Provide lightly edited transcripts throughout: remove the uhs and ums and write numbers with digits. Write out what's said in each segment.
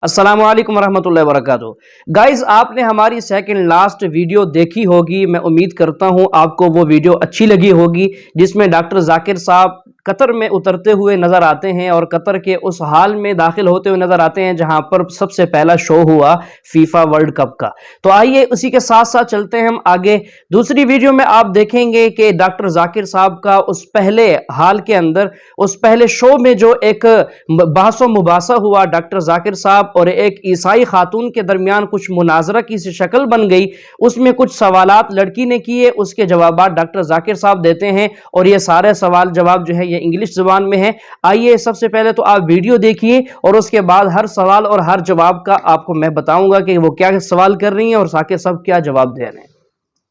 अस्सलाम वालेकुम रहमतुल्लाहि व बरकातुहू। गाइस, आपने हमारी सेकंड लास्ट वीडियो देखी होगी। मैं उम्मीद करता हूं आपको वो वीडियो अच्छी लगी होगी, जिसमें डॉक्टर जाकिर साहब कतर में उतरते हुए नज़र आते हैं और कतर के उस हाल में दाखिल होते हुए नज़र आते हैं जहां पर सबसे पहला शो हुआ फीफा वर्ल्ड कप का। तो आइए उसी के साथ साथ चलते हैं हम आगे। दूसरी वीडियो में आप देखेंगे कि डॉक्टर जाकिर साहब का उस पहले हाल के अंदर, उस पहले शो में जो एक बहस मुबासा हुआ डॉक्टर जाकिर साहब और एक ईसाई खातून के दरमियान कुछ मुनाजरा की सी शक्ल बन गई। उसमें कुछ सवालात लड़की ने किए, उसके जवाब डॉक्टर जाकिर साहब देते हैं और ये सारे सवाल जवाब जो है ये इंग्लिश जुबान में है। आइए सबसे पहले तो आप वीडियो देखिए और उसके बाद हर सवाल और हर जवाब का आपको मैं बताऊंगा कि वो क्या सवाल कर रही हैं और जाकिर साहब क्या जवाब दे रहे हैं।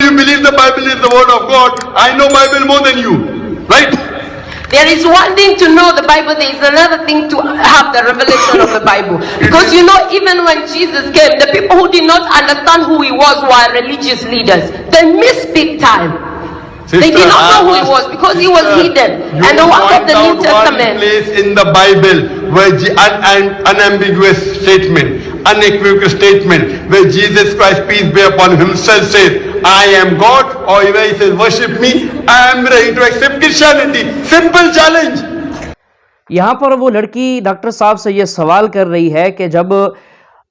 You believe the Bible is the word of God. I know Bible more than you, right? There is one thing to know the Bible, there is another thing to have the revelation of the Bible. Because you know, even when Jesus came, the people who did not understand who he was were religious leaders. They missed big time. Sister, they did not know who he was because he was hidden. And the work of the New Testament. One place in the Bible where unambiguous statement, unequivocal statement, where Jesus Christ, peace be upon him, himself says, I am God, or where he says, worship me, I am ready to accept Christianity. Simple challenge. यहाँ पर वो लड़की doctor साहब से ये सवाल कर रही है कि जब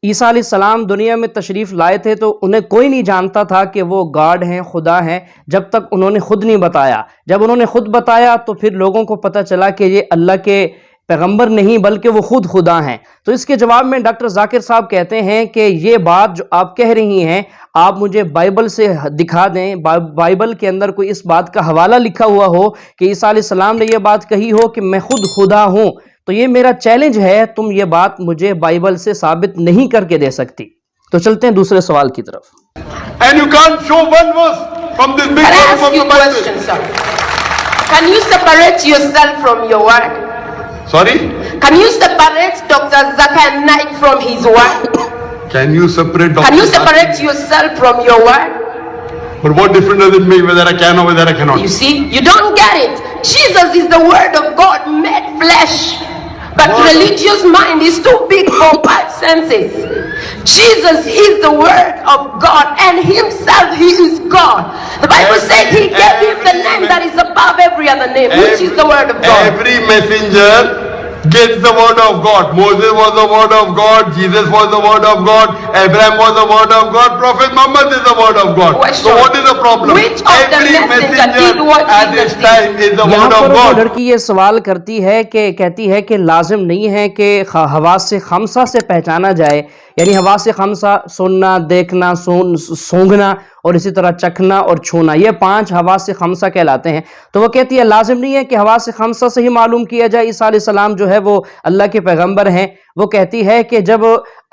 ईसा अलैहिस्सलाम दुनिया में तशरीफ़ लाए थे तो उन्हें कोई नहीं जानता था कि वो गॉड हैं, खुदा हैं, जब तक उन्होंने खुद नहीं बताया। जब उन्होंने खुद बताया तो फिर लोगों को पता चला कि ये अल्लाह के पैगंबर नहीं बल्कि वो खुद खुदा हैं। तो इसके जवाब में डॉक्टर जाकिर साहब कहते हैं कि ये बात जो आप कह रही हैं, आप मुझे बाइबल से दिखा दें, बाइबल के अंदर कोई इस बात का हवाला लिखा हुआ हो कि ईसा अलैहिस्सलाम ने ये बात कही हो कि मैं खुद खुदा हूँ। तो ये मेरा चैलेंज है, तुम ये बात मुझे बाइबल से साबित नहीं करके दे सकती। तो चलते हैं दूसरे सवाल की तरफ। And you can't show one verse from this big Can I book ask of you the a Bible. question, sir? Can you separate yourself from your word? Sorry? Can you separate Dr. Zakir Naik from his word? Can you separate? Can you separate yourself from your word? But what difference does it make whether I can or whether I cannot? You see, you don't get it. Jesus is the word of God made flesh. But What? religious mind is too big for five senses. Jesus is the word of God and himself he is God. The Bible says he gave him the name that is above every other name, which is the word of God. Every messenger gets the word of God. Moses was the word of God. Jesus was the word of God. Abraham was the word of God. Prophet Muhammad is the word of God. Question. So what is the problem? Which of the Every messenger did what at Jesus this time is the यहाँ word पर of वो God. लड़की ये सवाल करती है कि कहती है कि लाजिम नहीं है कि हवास से खमसा से पहचाना जाए, यानी हवास से खमसा सुनना, देखना, सूंघना और इसी तरह चखना और छूना, ये पांच हवास से खमसा कहलाते हैं। तो वो कहती है लाजिम नहीं है कि हवास से खमसा से ही मालूम किया जाए ईसा अलैहिस्सलाम जो है वो अल्लाह के पैगंबर हैं। वो कहती है कि जब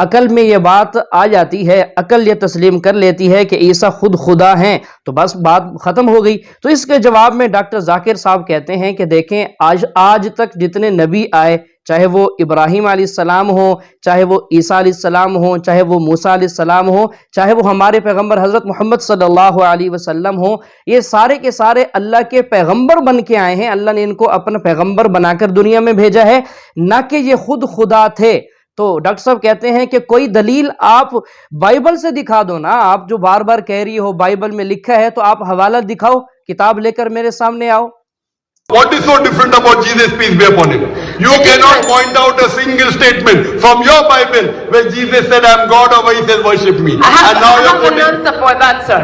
अकल में ये बात आ जाती है, अकल ये तस्लीम कर लेती है कि ईसा खुद खुदा हैं, तो बस बात ख़त्म हो गई। तो इसके जवाब में डॉक्टर जाकिर साहब कहते हैं कि देखें, आज तक जितने नबी आए, चाहे वो इब्राहीम अलैहिस्सलाम हो, चाहे वो ईसा अलैहिस्सलाम हो, चाहे वो मूसा अलैहिस्सलाम हो, चाहे वो हमारे पैगंबर हज़रत मोहम्मद सल्लल्लाहु अलैहि वसल्लम हो, ये सारे के सारे अल्लाह के पैगंबर बन के आए हैं। अल्लाह ने इनको अपना पैगंबर बनाकर दुनिया में भेजा है, ना कि ये खुद खुदा थे। तो डॉक्टर साहब कहते हैं कि कोई दलील आप बाइबल से दिखा दो ना। आप जो बार बार कह रही हो बाइबल में लिखा है, तो आप हवाला दिखाओ, किताब लेकर मेरे सामने आओ। What is so different about Jesus, peace be upon him? You cannot point out a single statement from your Bible where Jesus said, I am God, or where he says, worship me. I have you're an putting... answer for that, sir.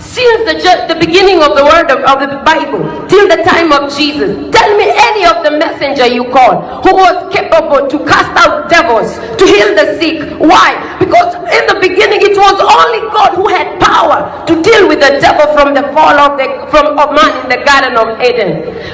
Since the beginning of the word of the Bible till the time of Jesus, tell me any of the messenger you call who was capable to cast out devils, to heal the sick. Why? Because in the beginning it was only God who had power to deal with the devil from the fall of man in the Garden of Eden.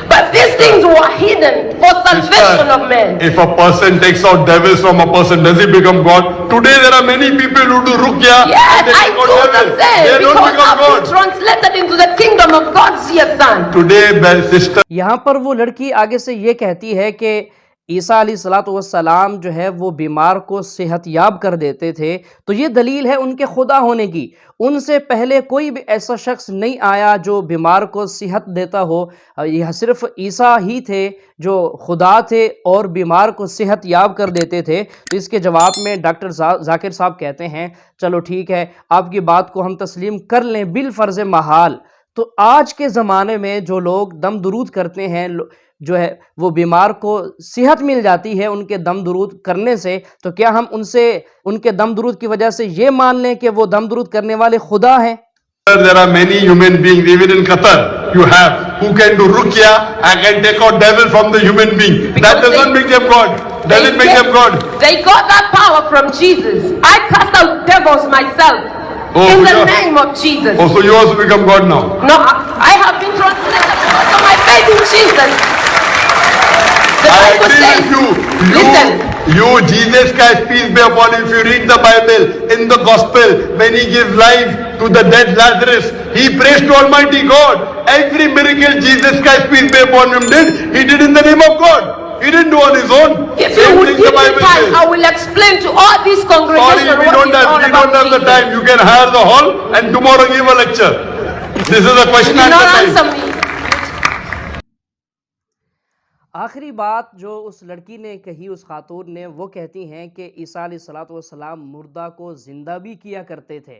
But these things were hidden for salvation of men. If a person takes out devils from a person, does he become God? Today there are many people who do ruqya. Yes, and they I take out do devils. the same. They don't Because become I've been God. translated into the kingdom of God's dear son. Today, sister. यहाँ पर वो लड़की आगे से ये कहती है कि ईसा अलैहिस्सलाम जो है वो बीमार को सेहतयाब कर देते थे, तो ये दलील है उनके खुदा होने की। उनसे पहले कोई भी ऐसा शख्स नहीं आया जो बीमार को सेहत देता हो। यह सिर्फ ईसा ही थे जो खुदा थे और बीमार को सेहतयाब कर देते थे। तो इसके जवाब में डॉक्टर जाकिर साहब कहते हैं, चलो ठीक है, आपकी बात को हम तस्लीम कर लें बिल फ़र्ज़ महाल। तो आज के ज़माने में जो लोग दम दुरूद करते हैं, जो है वो बीमार को सेहत मिल जाती है उनके दम दुरूद करने से, तो क्या हम उनसे उनके दम दुरूद की वजह से ये मान लें कि वो दम दुरूद करने वाले खुदा हैं? There are many human beings even in Qatar. You have who can do ruqya and can take out devil from the human being. That does not make them God. Does it make them God? They got that power from Jesus. I cast out devils myself in the name of Jesus. Oh, so you also become God now. No, I have been translated because of my faith in Jesus. The I Bible agree says, with you. listen. You, Jesus Christ, peace be upon you. If you read the Bible, in the Gospel, when he gives life to the dead Lazarus, he prays to Almighty God. Every miracle Jesus Christ, peace be upon him, he did in the name of God. He didn't do on his own. If you would give me time, I will explain to all these Sorry, congregations we what don't is all have about the Jesus. time. You can hire the hall and tomorrow give a lecture. This is a question Do and not answer answer time. me. आखिरी बात जो उस लड़की ने कही, उस खातून ने, वो कहती हैं कि ईसा अलैहिस्सलाम मुर्दा को ज़िंदा भी किया करते थे।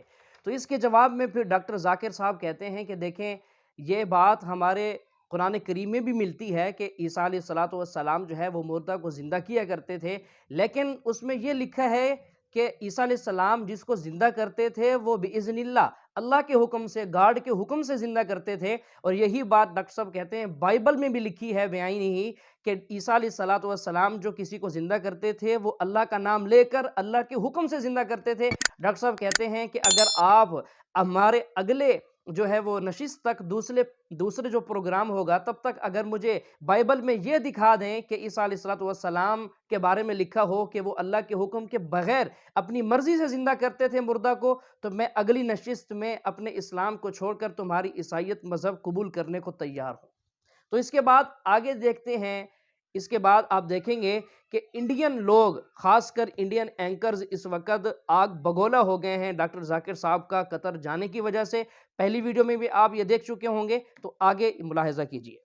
तो इसके जवाब में फिर डॉक्टर जाकिर साहब कहते हैं कि देखें, ये बात हमारे कुरान करीम में भी मिलती है कि ईसा अलैहिस्सलाम जो है वो मुर्दा को ज़िंदा किया करते थे, लेकिन उसमें ये लिखा है कि ईसा अलैहिस्सलाम जिसको ज़िंदा करते थे वो बिइज़्निल्लाह, अल्लाह के हुक्म से, गॉड के हुक्म से ज़िंदा करते थे। और यही बात डॉक्टर साहब कहते हैं बाइबल में भी लिखी है बयानी ही कि ईसा अलैहिस्सलाम जो किसी को ज़िंदा करते थे वो अल्लाह का नाम लेकर अल्लाह के हुक्म से ज़िंदा करते थे। डॉक्टर साहब कहते हैं कि अगर आप हमारे अगले जो है वो नशिस्त तक दूसरे जो प्रोग्राम होगा तब तक अगर मुझे बाइबल में ये दिखा दें कि ईसा अलैहिस्सलाम के बारे में लिखा हो कि वो अल्लाह के हुक्म के बगैर अपनी मर्जी से ज़िंदा करते थे मुर्दा को, तो मैं अगली नशिस्त में अपने इस्लाम को छोड़कर तुम्हारी ईसाईयत मज़हब कबूल करने को तैयार हूँ। तो इसके बाद आगे देखते हैं। इसके बाद आप देखेंगे कि इंडियन लोग, खासकर इंडियन एंकर्स, इस वक्त आग बगोला हो गए हैं डॉक्टर जाकिर साहब का कतर जाने की वजह से। पहली वीडियो में भी आप ये देख चुके होंगे, तो आगे मुलाहिजा कीजिए।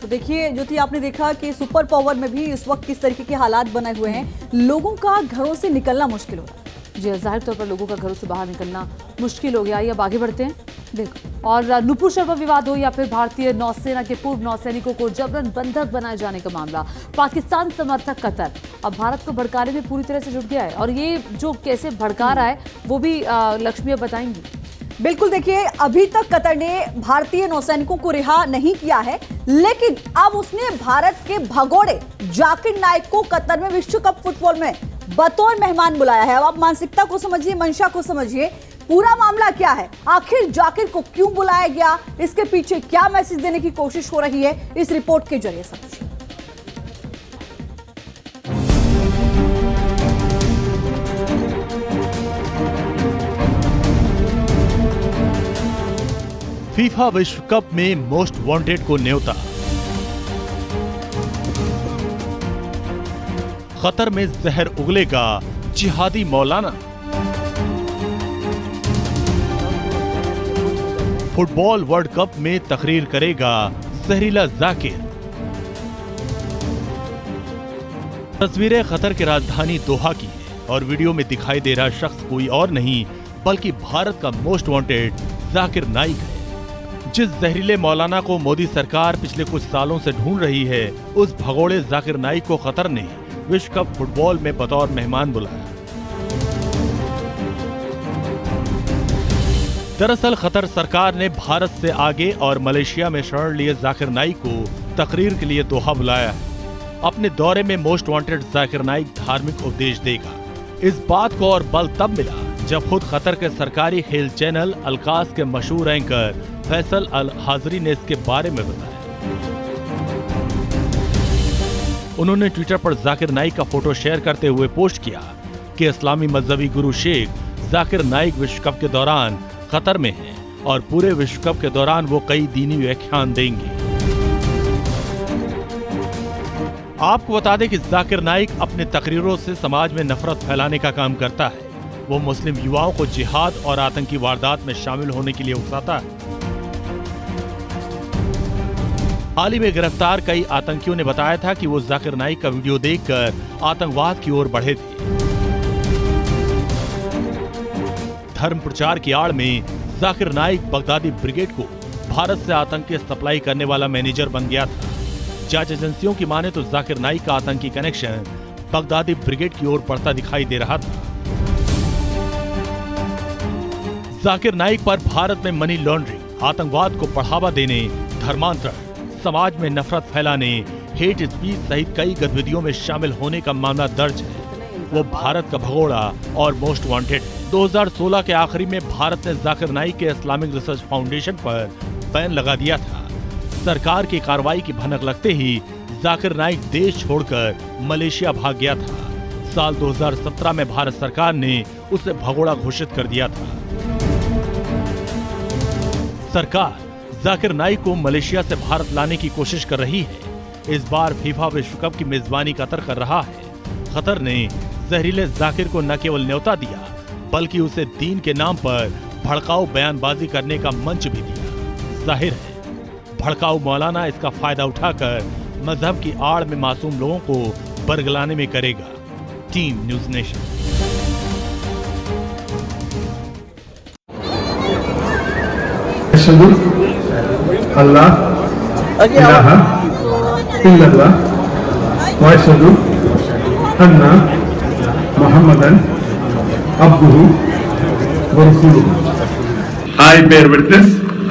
तो देखिए ज्योति, आपने देखा कि सुपर पावर में भी इस वक्त किस तरीके के हालात बने हुए हैं, लोगों का घरों से निकलना मुश्किल हो रहा है। जी, जाहिर तौर पर लोगों का घरों से बाहर निकलना मुश्किल हो गया। आइए अब आगे बढ़ते हैं। देखो, और नुपुर शर्मा विवाद हो या फिर भारतीय नौसेना के पूर्व नौसैनिकों को जबरन बंधक बनाए जाने का मामला, पाकिस्तान समर्थक कतर अब भारत को भड़काने में पूरी तरह से जुट गया है। और ये जो कैसे भड़का रहा है वो भी लक्ष्मी बताएंगी। बिल्कुल, देखिए अभी तक कतर ने भारतीय नौसैनिकों को रिहा नहीं किया है, लेकिन अब उसने भारत के भगोड़े जाकिर नाइक को कतर में विश्व कप फुटबॉल में बतौर मेहमान बुलाया है। अब आप मानसिकता को समझिए, मंशा को समझिए, पूरा मामला क्या है, आखिर जाकिर को क्यों बुलाया गया, इसके पीछे क्या मैसेज देने की कोशिश हो रही है, इस रिपोर्ट के जरिए समझिए। फीफा विश्व कप में मोस्ट वांटेड को न्योता। कतर में जहर उगलेगा जिहादी मौलाना। फुटबॉल वर्ल्ड कप में तकरीर करेगा जहरीला जाकिर। तस्वीरें कतर की राजधानी दोहा की है और वीडियो में दिखाई दे रहा शख्स कोई और नहीं बल्कि भारत का मोस्ट वांटेड जाकिर नाइक है। जिस जहरीले मौलाना को मोदी सरकार पिछले कुछ सालों से ढूंढ रही है, उस भगोड़े जाकिर नाइक को कतर ने विश्व कप फुटबॉल में बतौर मेहमान बुलाया। दरअसल कतर सरकार ने भारत से आगे और मलेशिया में शरण लिए जाकिर नाइक को तकरीर के लिए दोहा बुलाया है। अपने दौरे में मोस्ट वांटेड जाकिर नाइक धार्मिक उपदेश देगा। इस बात को और बल तब मिला जब खुद कतर के सरकारी खेल चैनल अलकास के मशहूर एंकर फैसल अल हाजरी ने इसके बारे में बताया। उन्होंने ट्विटर पर जाकिर नाइक का फोटो शेयर करते हुए पोस्ट किया कि इस्लामी मजहबी गुरु शेख जाकिर नाइक विश्व कप के दौरान कतर में हैं और पूरे विश्व कप के दौरान वो कई दीनी व्याख्यान देंगे। आपको बता दें कि जाकिर नाइक अपने तकरीरों से समाज में नफरत फैलाने का काम करता है। वो मुस्लिम युवाओं को जिहाद और आतंकी वारदात में शामिल होने के लिए उकसाता है। हाल ही में गिरफ्तार कई आतंकियों ने बताया था कि वो जाकिर नाइक का वीडियो देखकर आतंकवाद की ओर बढ़े थे। धर्म प्रचार की आड़ में जाकिर नाइक बगदादी ब्रिगेड को भारत से आतंकी सप्लाई करने वाला मैनेजर बन गया था। जांच एजेंसियों की माने तो जाकिर नाइक का आतंकी कनेक्शन बगदादी ब्रिगेड की ओर बढ़ता दिखाई दे रहा था। जाकिर नाइक पर भारत में मनी लॉन्ड्रिंग, आतंकवाद को बढ़ावा देने, धर्मांतरण, समाज में नफरत फैलाने, हेट स्पीच सहित कई गतिविधियों में शामिल होने का मामला दर्ज है। वो भारत का भगोड़ा और मोस्ट वांटेड है। 2016 के आखिरी में भारत ने जाकिर नाइक के इस्लामिक रिसर्च फाउंडेशन पर बैन लगा दिया था। सरकार की कार्रवाई की भनक लगते ही जाकिर नाइक देश छोड़कर मलेशिया भाग गया था। साल 2017 में भारत सरकार ने उसे भगोड़ा घोषित कर दिया था। सरकार जाकिर नाइक को मलेशिया से भारत लाने की कोशिश कर रही है। इस बार फीफा विश्व कप की मेजबानी कतर कर रहा है। कतर ने जहरीले जाकिर को न केवल न्योता दिया बल्कि उसे दीन के नाम पर भड़काऊ बयानबाजी करने का मंच भी दिया। जाहिर है भड़काऊ मौलाना इसका फायदा उठाकर मजहब की आड़ में मासूम लोगों को बरगलाने में करेगा। Team news nation. अल्लाह इलाहा इल्लल्लाह व अशहदु अन्ना मुहम्मदन अब्दुहु व रसूलुहु। I bear witness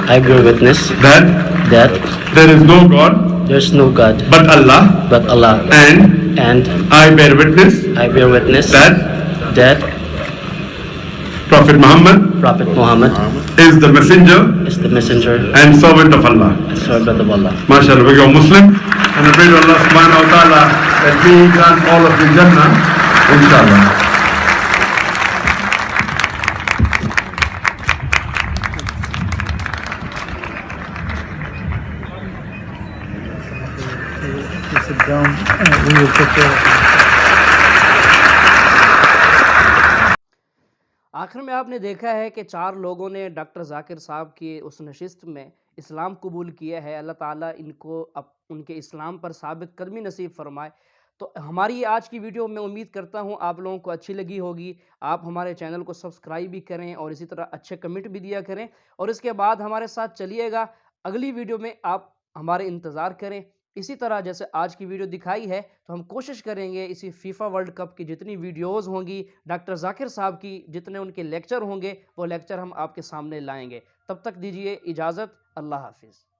I bear witness that that there is no God there is no God but Allah, but Allah, and I bear witness I bear witness that Prophet Prophet Muhammad is the messenger is the messenger and servant of Allah. and servant of Allah. MashaAllah, we are Muslim, and I pray to Allah subhanahu wa ta'ala that we grant all of the Jannah, inshallah. आखिर में आपने देखा है कि 4 लोगों ने doctor Zakir साहब की उस नशिस्त में इस्लाम कबूल किया है। अल्लाह ताला इनको उनके इस्लाम पर साबित कदमी नसीब फरमाए। तो हमारी आज की वीडियो मैं उम्मीद करता हूँ आप लोगों को अच्छी लगी होगी। आप हमारे चैनल को सब्सक्राइब भी करें और इसी तरह अच्छे कमेंट भी दिया करें और इसके बाद हमारे साथ चलिएगा। अगली वीडियो में आप हमारे इंतज़ार करें। इसी तरह जैसे आज की वीडियो दिखाई है तो हम कोशिश करेंगे इसी फीफा वर्ल्ड कप की जितनी वीडियोस होंगी, डॉक्टर जाकिर साहब की जितने उनके लेक्चर होंगे वो लेक्चर हम आपके सामने लाएंगे। तब तक दीजिए इजाज़त। अल्लाह हाफिज़।